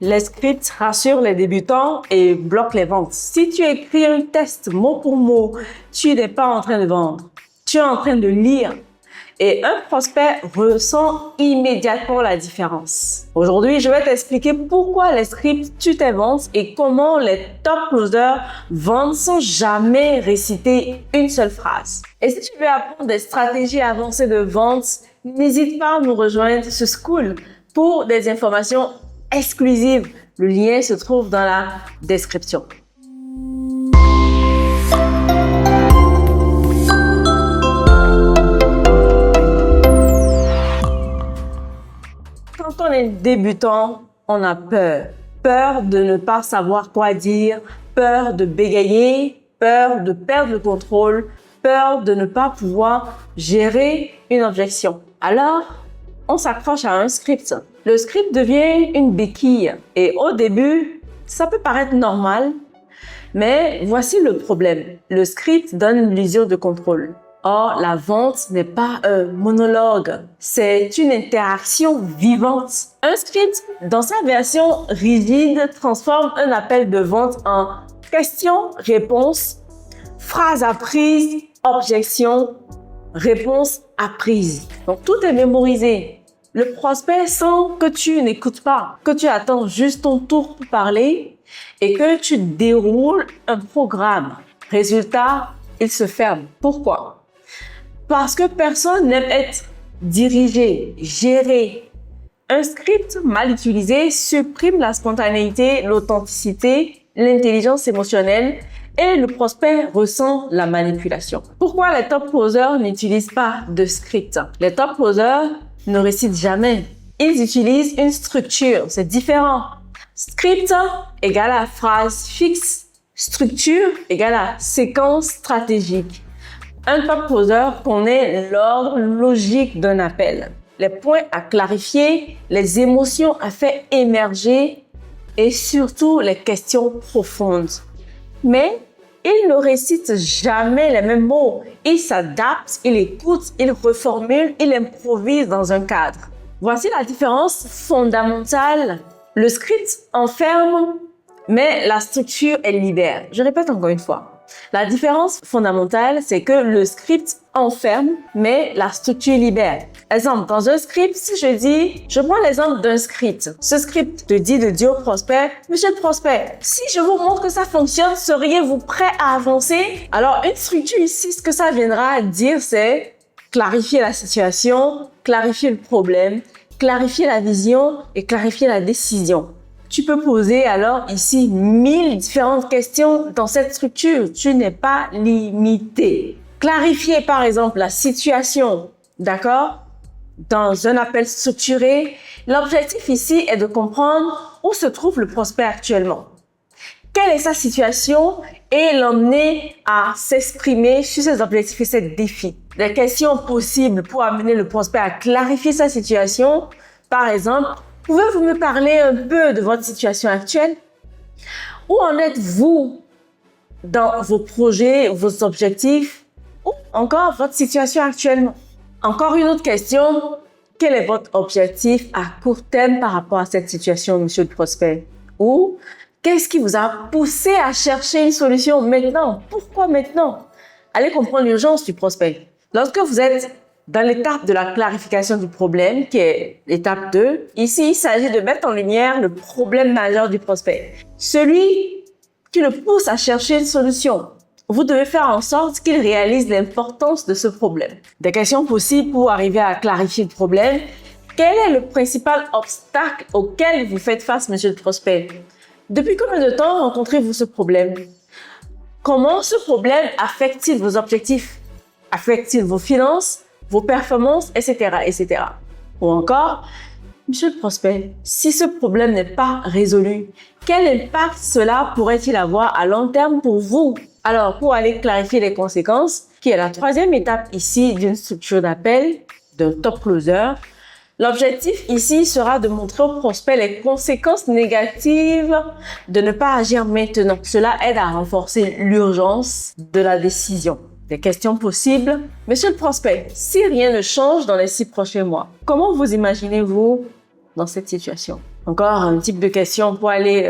Les scripts rassurent les débutants et bloquent les ventes. Si tu écris un texte mot pour mot, tu n'es pas en train de vendre. Tu es en train de lire. Et un prospect ressent immédiatement la différence. Aujourd'hui, je vais t'expliquer pourquoi les scripts tuent tes ventes et comment les top closers vendent sans jamais réciter une seule phrase. Et si tu veux apprendre des stratégies avancées de vente, n'hésite pas à nous rejoindre sur Skool pour des informations exclusives. Le lien se trouve dans la description. Quand on est débutant, on a peur. Peur de ne pas savoir quoi dire, peur de bégayer, peur de perdre le contrôle, peur de ne pas pouvoir gérer une objection. Alors, on s'accroche à un script. Le script devient une béquille. Et au début, ça peut paraître normal, mais voici le problème. Le script donne l'illusion de contrôle. Or, la vente n'est pas un monologue, c'est une interaction vivante. Un script, dans sa version rigide, transforme un appel de vente en question-réponse, phrase apprise, objection, réponse apprise. Donc, tout est mémorisé. Le prospect sent que tu n'écoutes pas, que tu attends juste ton tour pour parler et que tu déroules un programme. Résultat, il se ferme. Pourquoi? Parce que personne n'aime être dirigé, géré. Un script mal utilisé supprime la spontanéité, l'authenticité, l'intelligence émotionnelle et le prospect ressent la manipulation. Pourquoi les top closers n'utilisent pas de script? Les top closers ne récitent jamais. Ils utilisent une structure, c'est différent. Script égale à phrase fixe, structure égale à séquence stratégique. Un top closer connaît l'ordre logique d'un appel, les points à clarifier, les émotions à faire émerger et surtout les questions profondes. Mais il ne récite jamais les mêmes mots. Il s'adapte, il écoute, il reformule, il improvise dans un cadre. Voici la différence fondamentale. Le script enferme, mais la structure, elle libère. Je répète encore une fois. La différence fondamentale, c'est que le script enferme, mais la structure libère. Exemple, dans un script, si je prends l'exemple d'un script. Ce script te dit de dire au prospect, monsieur le prospect, si je vous montre que ça fonctionne, seriez-vous prêt à avancer? Alors, une structure ici, ce que ça viendra dire, c'est clarifier la situation, clarifier le problème, clarifier la vision et clarifier la décision. Tu peux poser alors ici 1000 différentes questions dans cette structure. Tu n'es pas limité. Clarifier par exemple la situation, d'accord? Dans un appel structuré, l'objectif ici est de comprendre où se trouve le prospect actuellement. Quelle est sa situation et l'emmener à s'exprimer sur ses objectifs et ses défis. Des questions possibles pour amener le prospect à clarifier sa situation, par exemple, pouvez-vous me parler un peu de votre situation actuelle? Où en êtes-vous dans vos projets, vos objectifs? Ou encore votre situation actuellement? Encore une autre question. Quel est votre objectif à court terme par rapport à cette situation, monsieur le prospect? Ou qu'est-ce qui vous a poussé à chercher une solution maintenant? Pourquoi maintenant? Allez comprendre l'urgence du prospect. Lorsque vous êtes dans l'étape de la clarification du problème, qui est l'étape 2, ici, il s'agit de mettre en lumière le problème majeur du prospect. Celui qui le pousse à chercher une solution. Vous devez faire en sorte qu'il réalise l'importance de ce problème. Des questions possibles pour arriver à clarifier le problème. Quel est le principal obstacle auquel vous faites face, monsieur le prospect? Depuis combien de temps rencontrez-vous ce problème? Comment ce problème affecte-t-il vos objectifs? Affecte-t-il vos finances? Vos performances, etc., etc. Ou encore, monsieur le prospect, si ce problème n'est pas résolu, quel impact cela pourrait-il avoir à long terme pour vous? Alors, pour aller clarifier les conséquences, qui est la troisième étape ici d'une structure d'appel, d'un top closer, l'objectif ici sera de montrer au prospect les conséquences négatives de ne pas agir maintenant. Cela aide à renforcer l'urgence de la décision. Des questions possibles. Monsieur le prospect, si rien ne change dans les 6 prochains mois, comment vous imaginez-vous dans cette situation? Encore un type de question pour aller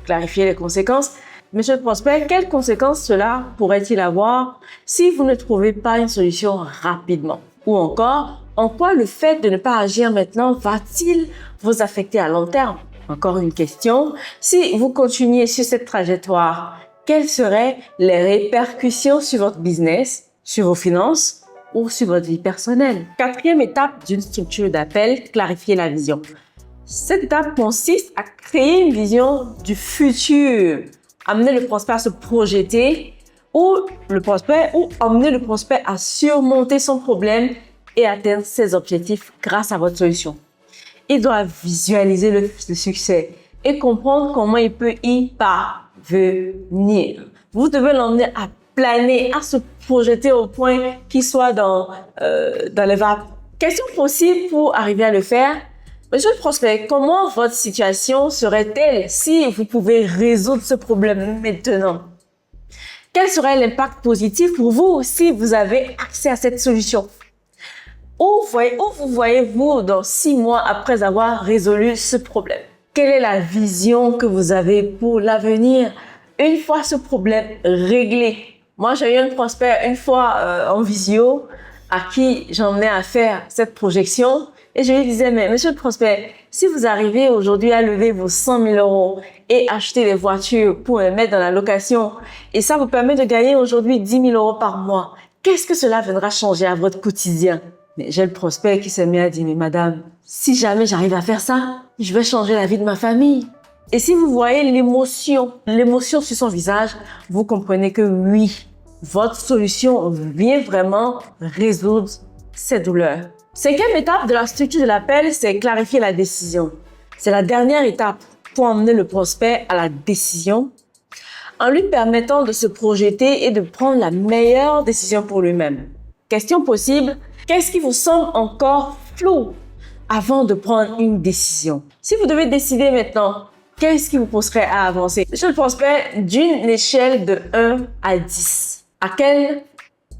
clarifier les conséquences. Monsieur le prospect, quelles conséquences cela pourrait-il avoir si vous ne trouvez pas une solution rapidement? Ou encore, en quoi le fait de ne pas agir maintenant va-t-il vous affecter à long terme? Encore une question. Si vous continuez sur cette trajectoire, quelles seraient les répercussions sur votre business, sur vos finances ou sur votre vie personnelle? Quatrième étape d'une structure d'appel, clarifier la vision. Cette étape consiste à créer une vision du futur, amener le prospect à se projeter ou amener le prospect à surmonter son problème et atteindre ses objectifs grâce à votre solution. Il doit visualiser le succès et comprendre comment il peut y parvenir. Vous devez l'emmener à planer, à se projeter au point qu'il soit dans les vapes. Question possible pour arriver à le faire. Monsieur le prospect, comment votre situation serait-elle si vous pouvez résoudre ce problème maintenant? Quel serait l'impact positif pour vous si vous avez accès à cette solution? Où vous voyez-vous dans 6 mois après avoir résolu ce problème? Quelle est la vision que vous avez pour l'avenir une fois ce problème réglé? Moi, j'ai eu un prospect une fois en visio à qui j'emmenais à faire cette projection. Et je lui disais, mais monsieur le prospect, si vous arrivez aujourd'hui à lever vos 100 000 euros et acheter des voitures pour les mettre dans la location, et ça vous permet de gagner aujourd'hui 10 000 euros par mois, qu'est-ce que cela viendra changer à votre quotidien? Mais j'ai le prospect qui s'est mis à dire, mais madame, si jamais j'arrive à faire ça, je vais changer la vie de ma famille. Et si vous voyez l'émotion sur son visage, vous comprenez que oui, votre solution vient vraiment résoudre ces douleurs. Cinquième étape de la structure de l'appel, c'est clarifier la décision. C'est la dernière étape pour emmener le prospect à la décision en lui permettant de se projeter et de prendre la meilleure décision pour lui-même. Question possible, qu'est-ce qui vous semble encore flou avant de prendre une décision? Si vous devez décider maintenant, qu'est-ce qui vous pousserait à avancer? Monsieur le prospect, d'une échelle de 1 à 10, à quel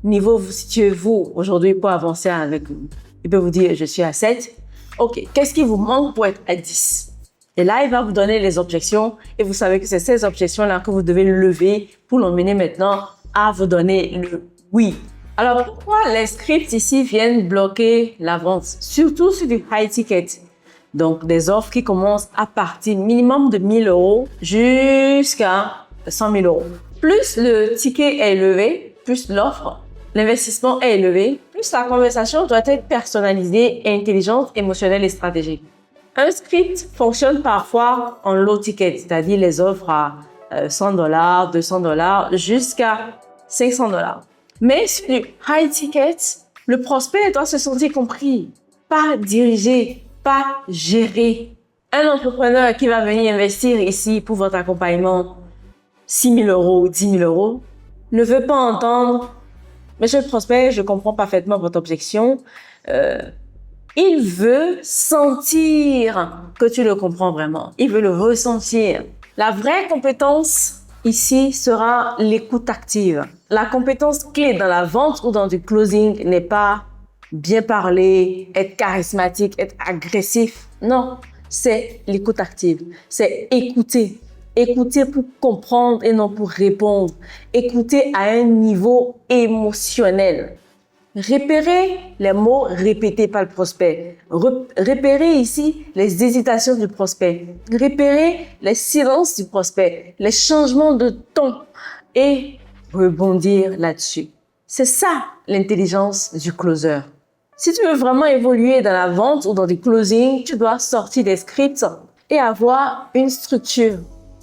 niveau vous situez-vous aujourd'hui pour avancer avec vous? Il peut vous dire, je suis à 7. OK, qu'est-ce qui vous manque pour être à 10? Et là, il va vous donner les objections et vous savez que c'est ces objections-là que vous devez lever pour l'emmener maintenant à vous donner le oui. Alors, pourquoi les scripts ici viennent bloquer la vente? Surtout sur du high ticket. Donc, des offres qui commencent à partir minimum de 1 000 euros jusqu'à 100 000 euros. Plus le ticket est élevé, plus l'offre, l'investissement est élevé, plus la conversation doit être personnalisée, intelligente, émotionnelle et stratégique. Un script fonctionne parfois en low ticket, c'est-à-dire les offres à $100, $200 jusqu'à $500. Mais sur du high ticket, le prospect doit se sentir compris, pas dirigé, pas géré. Un entrepreneur qui va venir investir ici pour votre accompagnement 6 000 euros ou 10 000 euros ne veut pas entendre « Monsieur le prospect, je comprends parfaitement votre objection. » Il veut sentir que tu le comprends vraiment. Il veut le ressentir. La vraie compétence ici sera l'écoute active. La compétence clé dans la vente ou dans du closing n'est pas bien parler, être charismatique, être agressif. Non, c'est l'écoute active. C'est écouter. Écouter pour comprendre et non pour répondre. Écouter à un niveau émotionnel. Repérer les mots répétés par le prospect. Repérer ici les hésitations du prospect. Repérer les silences du prospect, les changements de ton et rebondir là-dessus. C'est ça l'intelligence du closer. Si tu veux vraiment évoluer dans la vente ou dans des closings, tu dois sortir des scripts et avoir une structure,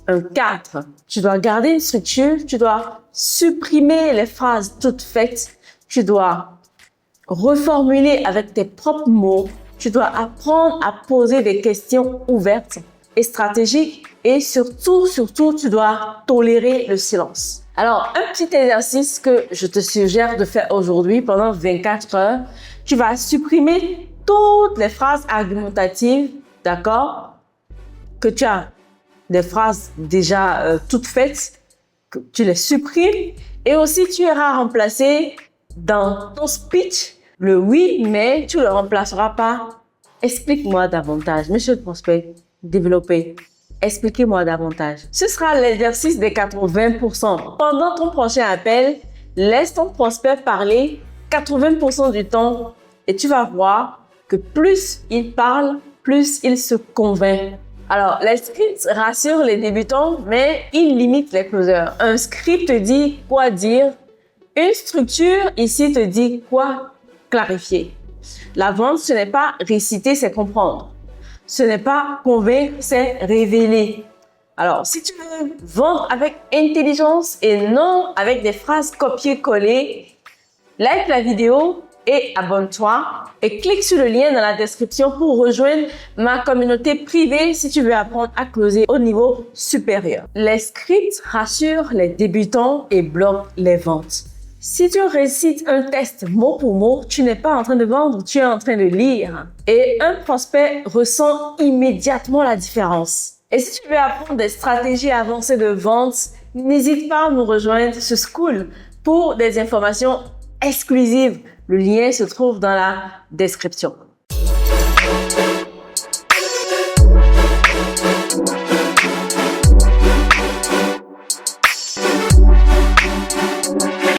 un cadre. Tu dois garder une structure, tu dois supprimer les phrases toutes faites, tu dois reformuler avec tes propres mots, tu dois apprendre à poser des questions ouvertes et stratégiques et surtout, tu dois tolérer le silence. Alors, un petit exercice que je te suggère de faire aujourd'hui pendant 24 heures, tu vas supprimer toutes les phrases argumentatives, d'accord? Que tu as des phrases déjà toutes faites, que tu les supprimes et aussi tu iras remplacer dans ton speech le oui, mais tu le remplaceras par explique-moi davantage, monsieur le prospect. développer. Expliquez-moi davantage. Ce sera l'exercice des 80%. Pendant ton prochain appel, laisse ton prospect parler 80% du temps et tu vas voir que plus il parle, plus il se convainc. Alors, les scripts rassurent les débutants, mais ils limitent les closers. Un script te dit quoi dire. Une structure ici te dit quoi clarifier. La vente, ce n'est pas réciter, c'est comprendre. Ce n'est pas convaincre, c'est révéler. Alors, si tu veux vendre avec intelligence et non avec des phrases copier-coller, like la vidéo et abonne-toi et clique sur le lien dans la description pour rejoindre ma communauté privée si tu veux apprendre à closer au niveau supérieur. Les scripts rassurent les débutants et bloquent les ventes. Si tu récites un test mot pour mot, tu n'es pas en train de vendre, tu es en train de lire. Et un prospect ressent immédiatement la différence. Et si tu veux apprendre des stratégies avancées de vente, n'hésite pas à nous rejoindre sur Skool pour des informations exclusives. Le lien se trouve dans la description.